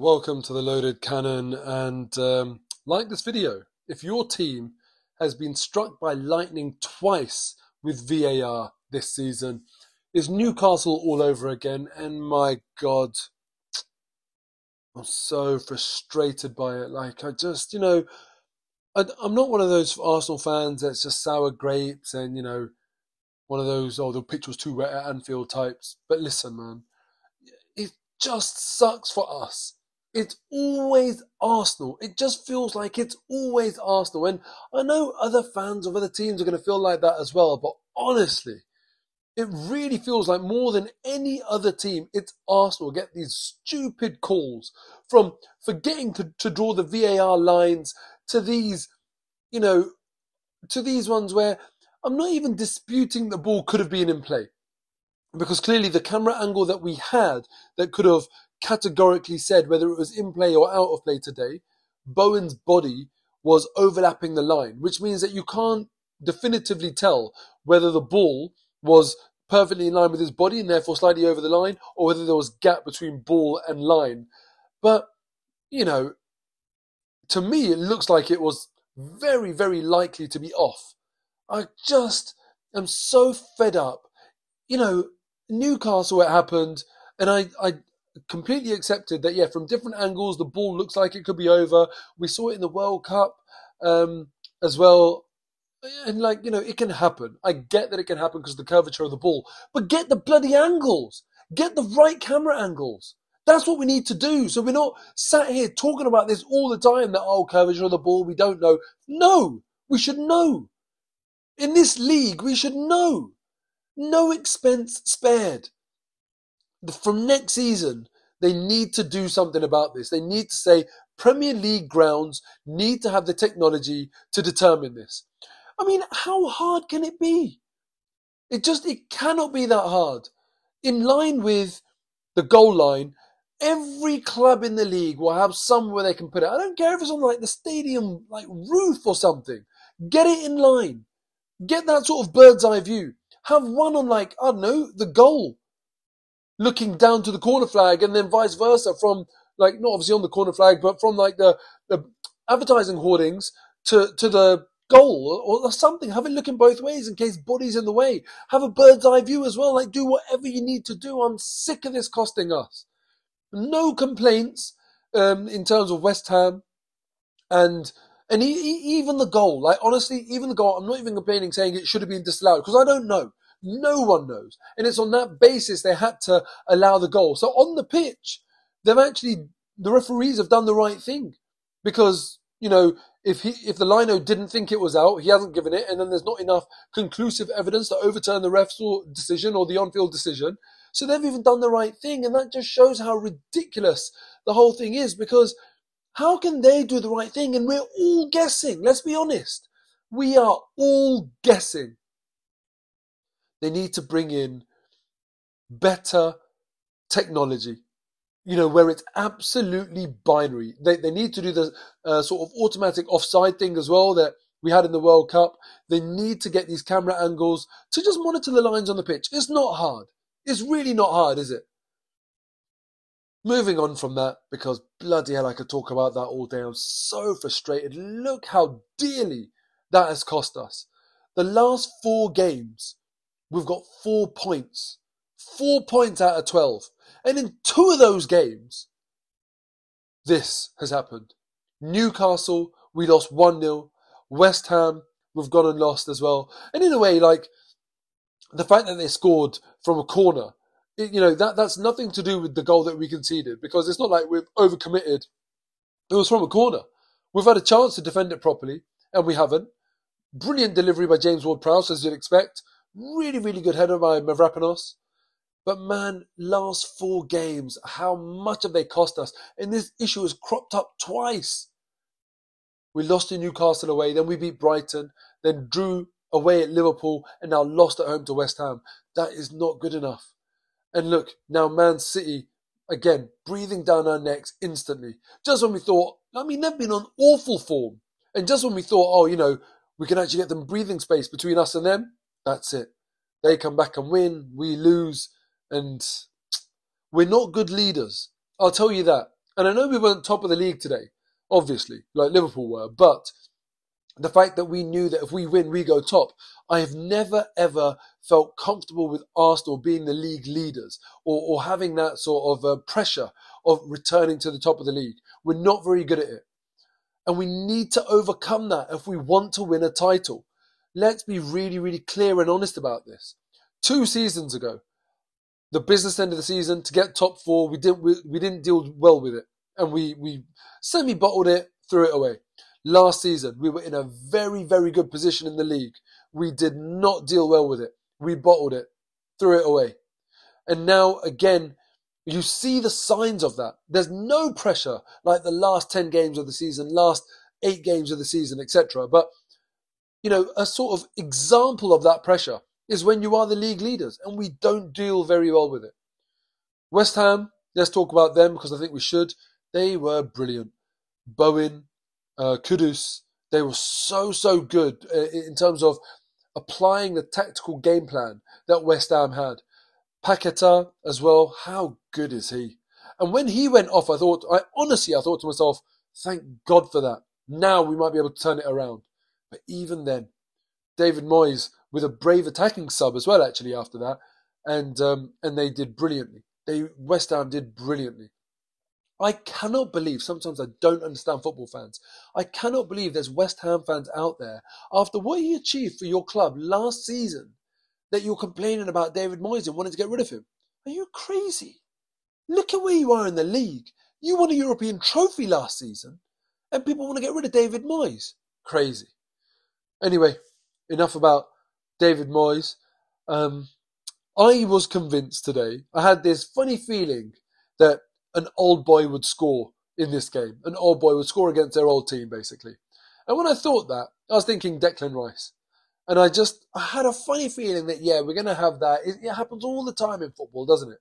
Welcome to the Loaded Cannon, and like this video. If your team has been struck by lightning twice with VAR this season, is Newcastle all over again, and my God, I'm so frustrated by it. Like, I'm not one of those Arsenal fans that's just sour grapes and, one of those, oh, the pitch was too wet at Anfield types. But listen, man, it just sucks for us. It's always Arsenal. It just feels like it's always Arsenal. And I know other fans of other teams are going to feel like that as well. But honestly, it really feels like more than any other team, it's Arsenal get these stupid calls from forgetting to draw the VAR lines to these, to these ones where I'm not even disputing the ball could have been in play. Because clearly the camera angle that we had that could have categorically said whether it was in play or out of play today, Bowen's body was overlapping the line, which means that you can't definitively tell whether the ball was perfectly in line with his body and therefore slightly over the line, or whether there was gap between ball and line. But, to me, it looks like it was very, very likely to be off. I just am so fed up. Newcastle, it happened, and I completely accepted that, yeah, from different angles, the ball looks like it could be over. We saw it in the World Cup as well. And, it can happen. I get that it can happen because of the curvature of the ball. But get the bloody angles. Get the right camera angles. That's what we need to do. So we're not sat here talking about this all the time, that, oh, curvature of the ball, we don't know. No, we should know. In this league, we should know. No expense spared. From next season, they need to do something about this. They need to say Premier League grounds need to have the technology to determine this. I mean, how hard can it be? It cannot be that hard. In line with the goal line, every club in the league will have somewhere they can put it. I don't care if it's on the stadium roof or something. Get it in line. Get that sort of bird's eye view. Have one on the goal, looking down to the corner flag, and then vice versa from not obviously on the corner flag, but from the advertising hoardings to the goal or something. Have it looking both ways in case body's in the way. Have a bird's eye view as well. Do whatever you need to do. I'm sick of this costing us. No complaints in terms of West Ham and even the goal. Honestly, even the goal, I'm not even complaining saying it should have been disallowed because I don't know. No one knows. And it's on that basis they had to allow the goal. So on the pitch, the referees have done the right thing because, if the lino didn't think it was out, he hasn't given it, and then there's not enough conclusive evidence to overturn the ref's decision or the on-field decision. So they've even done the right thing, and that just shows how ridiculous the whole thing is, because how can they do the right thing and we're all guessing? Let's be honest. We are all guessing. They need to bring in better technology, where it's absolutely binary. They need to do the sort of automatic offside thing as well that we had in the World Cup. They need to get these camera angles to just monitor the lines on the pitch. It's not hard. It's really not hard, is it? Moving on from that, because bloody hell, I could talk about that all day. I'm so frustrated. Look how dearly that has cost us. The last 4 games, we've got 4 points. 4 points out of 12. And in 2 of those games, this has happened. Newcastle, we lost 1-0. West Ham, we've gone and lost as well. And in a way, the fact that they scored from a corner, that's nothing to do with the goal that we conceded, because it's not like we've overcommitted. It was from a corner. We've had a chance to defend it properly, and we haven't. Brilliant delivery by James Ward-Prowse, as you'd expect. Really, really good header by Mavropanos. But man, last 4 games, how much have they cost us? And this issue has cropped up twice. We lost to Newcastle away, then we beat Brighton, then drew away at Liverpool, and now lost at home to West Ham. That is not good enough. And look, now Man City, again, breathing down our necks instantly. Just when we thought, they've been on awful form. And just when we thought, we can actually get them breathing space between us and them, that's it. They come back and win, we lose, and we're not good leaders. I'll tell you that. And I know we weren't top of the league today, obviously, like Liverpool were, but the fact that we knew that if we win, we go top. I have never, ever felt comfortable with Arsenal being the league leaders or having that sort of pressure of returning to the top of the league. We're not very good at it. And we need to overcome that if we want to win a title. Let's be really, really clear and honest about this. 2 seasons ago, the business end of the season, to get top 4, we didn't deal well with it. And we semi-bottled it, threw it away. Last season, we were in a very, very good position in the league. We did not deal well with it. We bottled it, threw it away. And now, again, you see the signs of that. There's no pressure like the last 10 games of the season, last 8 games of the season, etc. But, a sort of example of that pressure is when you are the league leaders, and we don't deal very well with it. West Ham, let's talk about them because I think we should. They were brilliant. Bowen, Kudus, they were so good in terms of applying the tactical game plan that West Ham had. Paqueta as well, how good is he? And when he went off, I honestly thought to myself, thank God for that. Now we might be able to turn it around. But even then, David Moyes with a brave attacking sub as well, actually, after that. And they did brilliantly. West Ham did brilliantly. I cannot believe, sometimes I don't understand football fans. I cannot believe there's West Ham fans out there, after what he achieved for your club last season, that you're complaining about David Moyes and wanting to get rid of him. Are you crazy? Look at where you are in the league. You won a European trophy last season, and people want to get rid of David Moyes. Crazy. Anyway, enough about David Moyes. I was convinced today, I had this funny feeling that an old boy would score in this game. An old boy would score against their old team, basically. And when I thought that, I was thinking Declan Rice. And I had a funny feeling that, we're going to have that. It happens all the time in football, doesn't it?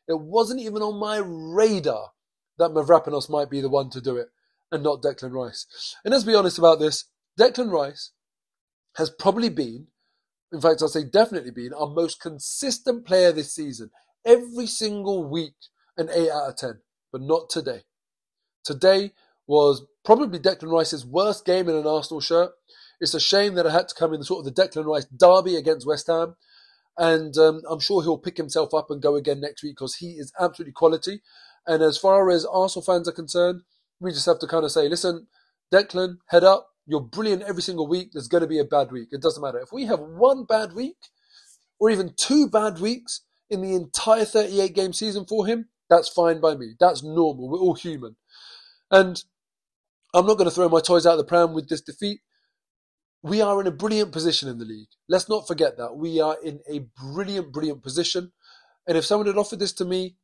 It wasn't even on my radar that Mavropanos might be the one to do it and not Declan Rice. And let's be honest about this. Declan Rice has probably been, in fact, I'll say definitely been, our most consistent player this season. Every single week, an 8 out of 10. But not today. Today was probably Declan Rice's worst game in an Arsenal shirt. It's a shame that I had to come in sort of the Declan Rice derby against West Ham. And I'm sure he'll pick himself up and go again next week because he is absolutely quality. And as far as Arsenal fans are concerned, we just have to kind of say, listen, Declan, head up. You're brilliant every single week. There's going to be a bad week. It doesn't matter. If we have one bad week or even 2 bad weeks in the entire 38-game season for him, that's fine by me. That's normal. We're all human. And I'm not going to throw my toys out of the pram with this defeat. We are in a brilliant position in the league. Let's not forget that. We are in a brilliant, brilliant position. And if someone had offered this to me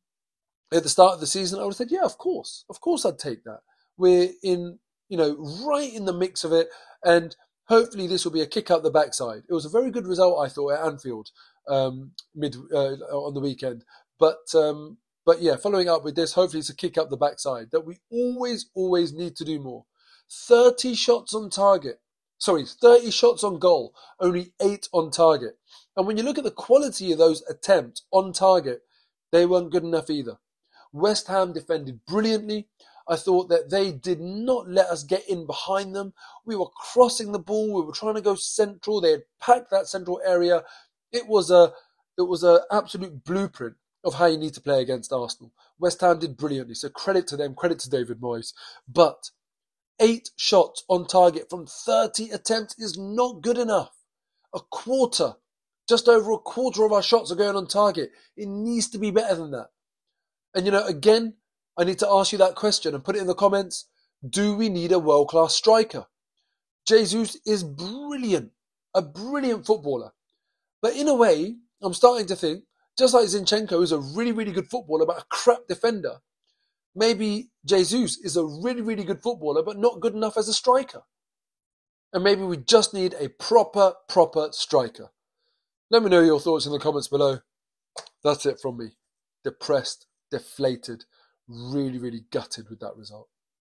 at the start of the season, I would have said, yeah, of course. Of course I'd take that. We're in, right in the mix of it. And hopefully this will be a kick up the backside. It was a very good result, I thought, at Anfield on the weekend. But yeah, following up with this, hopefully it's a kick up the backside that we always need to do more. 30 shots on target. 30 shots on goal, only 8 on target. And when you look at the quality of those attempts on target, they weren't good enough either. West Ham defended brilliantly. I thought that they did not let us get in behind them. We were crossing the ball. We were trying to go central. They had packed that central area. It was a absolute blueprint of how you need to play against Arsenal. West Ham did brilliantly. So credit to them, credit to David Moyes. But 8 shots on target from 30 attempts is not good enough. Just over a quarter of our shots are going on target. It needs to be better than that. And again, I need to ask you that question and put it in the comments. Do we need a world-class striker? Jesus is brilliant, a brilliant footballer. But in a way, I'm starting to think, just like Zinchenko is a really, really good footballer, but a crap defender, maybe Jesus is a really, really good footballer, but not good enough as a striker. And maybe we just need a proper striker. Let me know your thoughts in the comments below. That's it from me. Depressed, deflated, really, really gutted with that result.